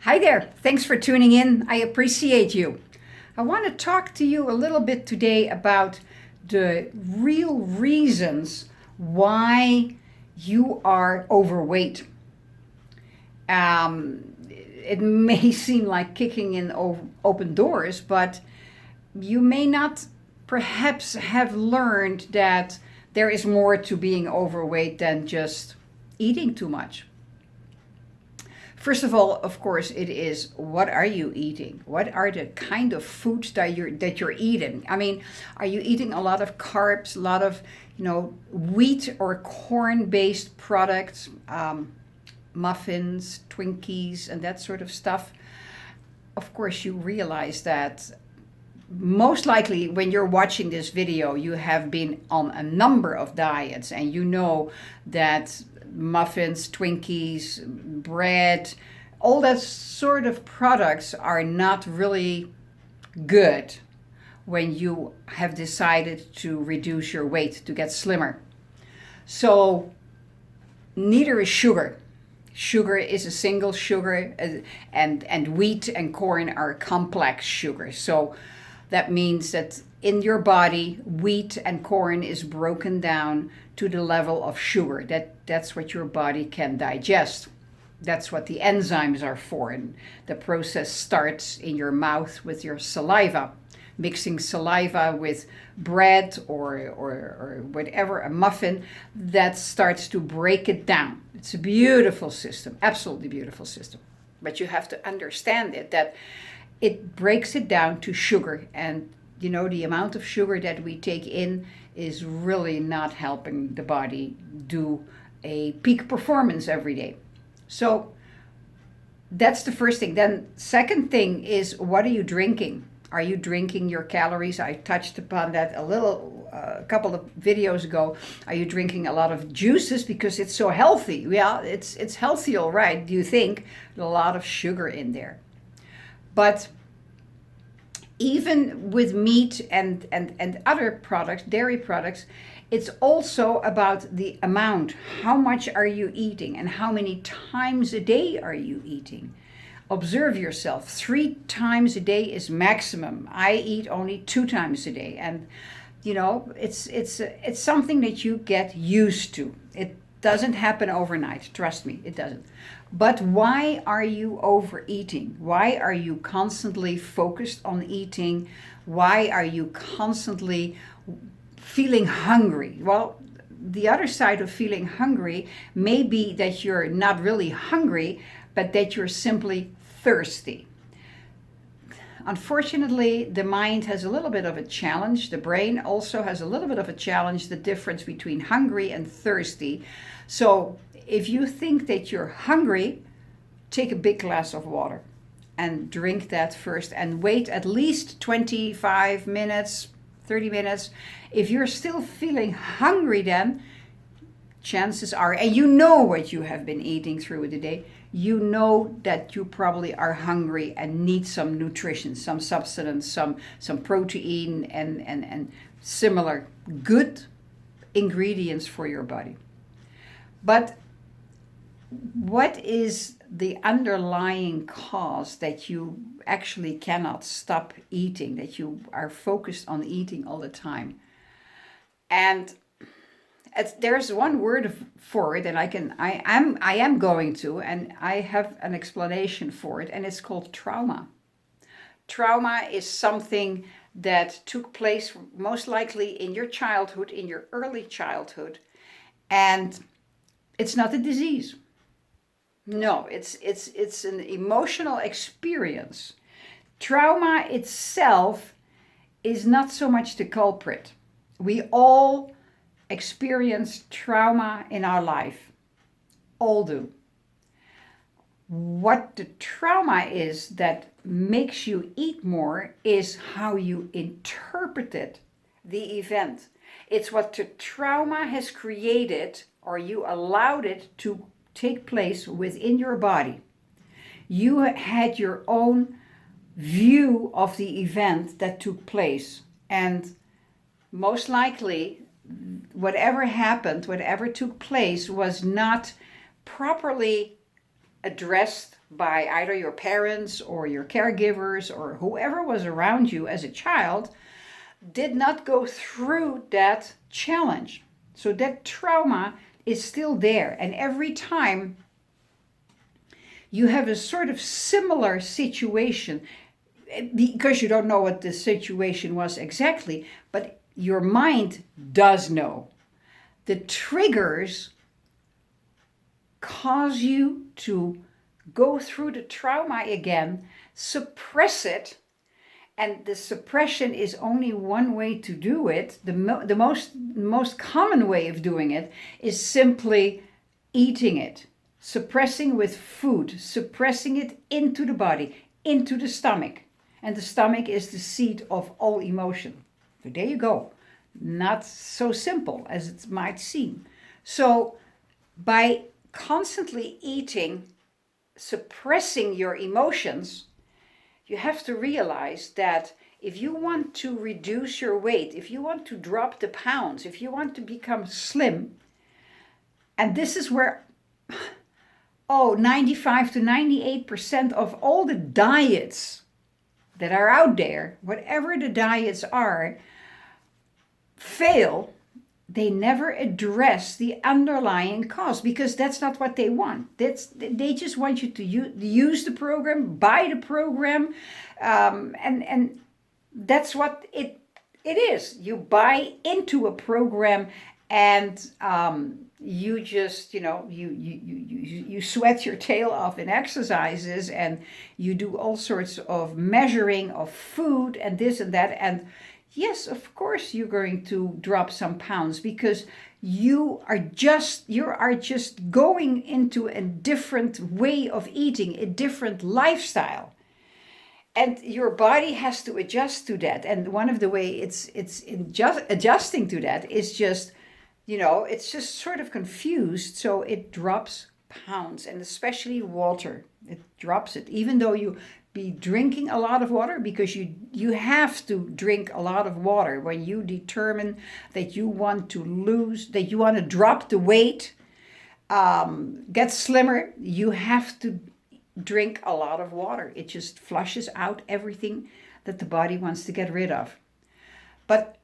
Hi there. Thanks for tuning in. I appreciate you. I want to talk to you a little bit today about the real reasons why you are overweight. It may seem like kicking in open doors, but you may not perhaps have learned that there is more to being overweight than just eating too much. First of all, of course, it is what are you eating? What are the kind of foods that you're eating? I mean, are you eating a lot of carbs, a lot of wheat or corn-based products, muffins, Twinkies, and that sort of stuff? Of course, you realize that most likely when you're watching this video, you have been on a number of diets and you know that muffins, Twinkies, bread, all that sort of products are not really good when you have decided to reduce your weight to get slimmer. So neither is sugar. Sugar is a single sugar, and wheat and corn are complex sugars. So that means that in your body, wheat and corn is broken down to the level of sugar. That's what your body can digest. That's what the enzymes are for. And the process starts in your mouth with your saliva. Mixing saliva with bread or whatever, a muffin, that starts to break it down. It's a beautiful system, absolutely beautiful system. But you have to understand that it breaks it down to sugar. And the amount of sugar that we take in is really not helping the body do a peak performance every day. So that's the first thing. Then second thing is, what are you drinking? Are you drinking your calories? I touched upon that a couple of videos ago. Are you drinking a lot of juices because it's so healthy? Yeah, it's healthy, all right. Do you think? A lot of sugar in there. But even with meat and other products, dairy products, it's also about the amount. How much are you eating and how many times a day are you eating? Observe yourself. 3 times a day is maximum. I eat only 2 times a day. And it's something that you get used to. It doesn't happen overnight. Trust me, it doesn't. But why are you overeating? Why are you constantly focused on eating? Why are you constantly feeling hungry? Well, the other side of feeling hungry may be that you're not really hungry, but that you're simply thirsty. Unfortunately, the mind has a little bit of a challenge. The brain also has a little bit of a challenge, the difference between hungry and thirsty. So if you think that you're hungry, take a big glass of water and drink that first and wait at least 25 minutes, 30 minutes. If you're still feeling hungry, then chances are, and you know what you have been eating through the day, you know that you probably are hungry and need some nutrition, some substance, some protein and similar good ingredients for your body. But what is the underlying cause that you actually cannot stop eating, that you are focused on eating all the time? And there's one word for it, and I am going to, and I have an explanation for it, and it's called trauma. Trauma is something that took place most likely in your childhood, in your early childhood, and it's not a disease. No, it's an emotional experience. Trauma itself is not so much the culprit. We all experience trauma in our life. All do. What the trauma is that makes you eat more is how you interpreted the event. It's what the trauma has created, or you allowed it to take place within your body. You had your own view of the event that took place, and most likely whatever happened, whatever took place, was not properly addressed by either your parents or your caregivers or whoever was around you as a child did not go through that challenge. So that trauma is still there. And every time you have a sort of similar situation, because you don't know what the situation was exactly, but your mind does know. The triggers cause you to go through the trauma again, suppress it, and the suppression is only one way to do it. The most common way of doing it is simply eating it, suppressing with food, suppressing it into the body, into the stomach. And the stomach is the seat of all emotion. So there you go. Not so simple as it might seem. So by constantly eating, suppressing your emotions, you have to realize that if you want to reduce your weight, if you want to drop the pounds, if you want to become slim, and this is where 95 to 98% of all the diets that are out there, whatever the diets are, fail. They never address the underlying cause because that's not what they want. They just want you to use the program, buy the program, and that's what it is. You buy into a program, and you just you sweat your tail off in exercises, and you do all sorts of measuring of food and this and that, and yes, of course you're going to drop some pounds because you are just going into a different way of eating, a different lifestyle. And your body has to adjust to that. And one of the way it's adjusting to that is just, it's just sort of confused. So it drops pounds, and especially water. It drops it, even though you be drinking a lot of water, because you have to drink a lot of water when you determine that you want to lose, that you want to drop the weight, get slimmer. You have to drink a lot of water. It just flushes out everything that the body wants to get rid of. But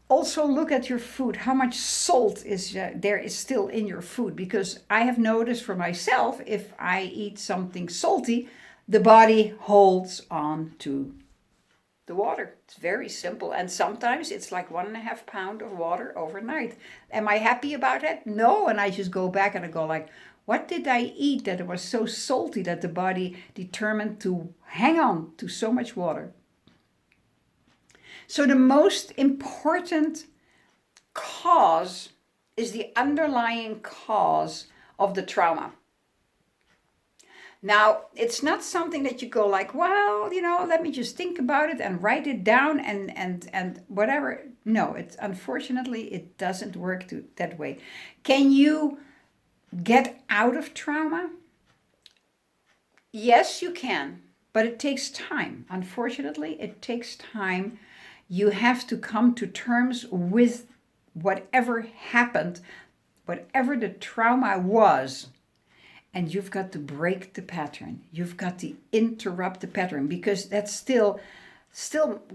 also look at your food, how much salt there is still in your food, because I have noticed for myself, if I eat something salty, the body holds on to the water. It's very simple. And sometimes it's like 1.5 pounds of water overnight. Am I happy about that? No. And I just go back and I go like, what did I eat that it was so salty that the body determined to hang on to so much water? So the most important cause is the underlying cause of the trauma. Now, it's not something that you go like, well, let me just think about it and write it down and whatever. No, unfortunately, it doesn't work that way. Can you get out of trauma? Yes, you can, but it takes time. Unfortunately, it takes time. You have to come to terms with whatever happened, whatever the trauma was. And you've got to break the pattern. You've got to interrupt the pattern, because that's still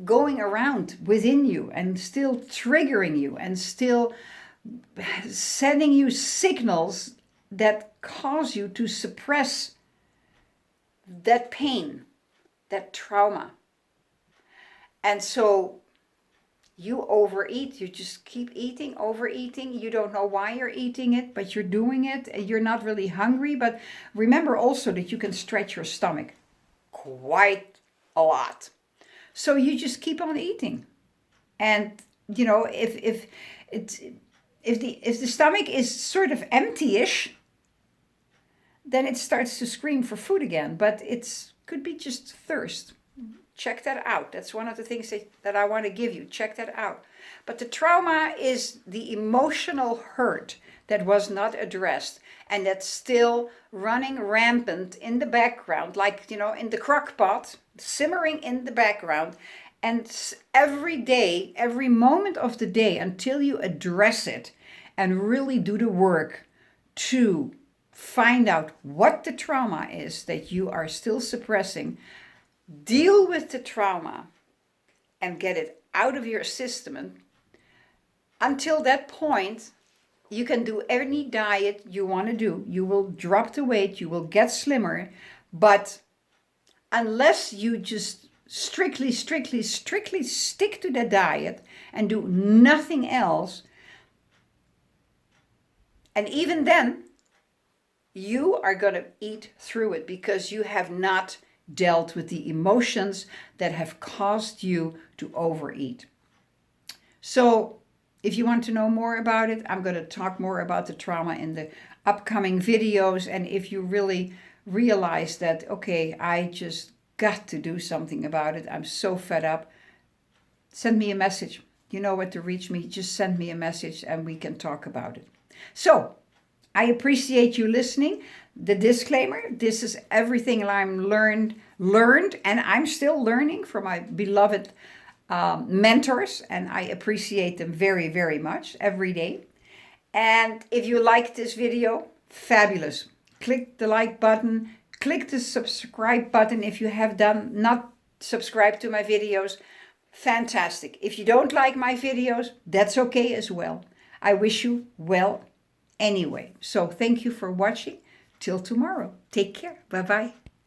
going around within you and still triggering you and still sending you signals that cause you to suppress that pain, that trauma. And so you overeat, you just keep eating, overeating. You don't know why you're eating it, but you're doing it. And you're not really hungry. But remember also that you can stretch your stomach quite a lot. So you just keep on eating. And, if the stomach is sort of empty-ish, then it starts to scream for food again. But it could be just thirst. Check that out. That's one of the things that I want to give you. Check that out. But the trauma is the emotional hurt that was not addressed, and that's still running rampant in the background, like, in the crock pot, simmering in the background. And every day, every moment of the day, until you address it and really do the work to find out what the trauma is that you are still suppressing, deal with the trauma, and get it out of your system. And until that point, you can do any diet you want to do. You will drop the weight, you will get slimmer, but unless you just strictly stick to the diet and do nothing else, and even then, you are going to eat through it because you have not dealt with the emotions that have caused you to overeat. So, if you want to know more about it, I'm going to talk more about the trauma in the upcoming videos. And if you really realize that, okay, I just got to do something about it, I'm so fed up, send me a message. You know what to reach me. Just send me a message and we can talk about it. So, I appreciate you listening. The disclaimer, this is everything I'm learned, and I'm still learning from my beloved mentors, and I appreciate them very, very much every day. And if you like this video, fabulous. Click the like button, click the subscribe button if you have not subscribed to my videos. Fantastic. If you don't like my videos, that's okay as well. I wish you well anyway. So thank you for watching. Till tomorrow. Take care. Bye-bye.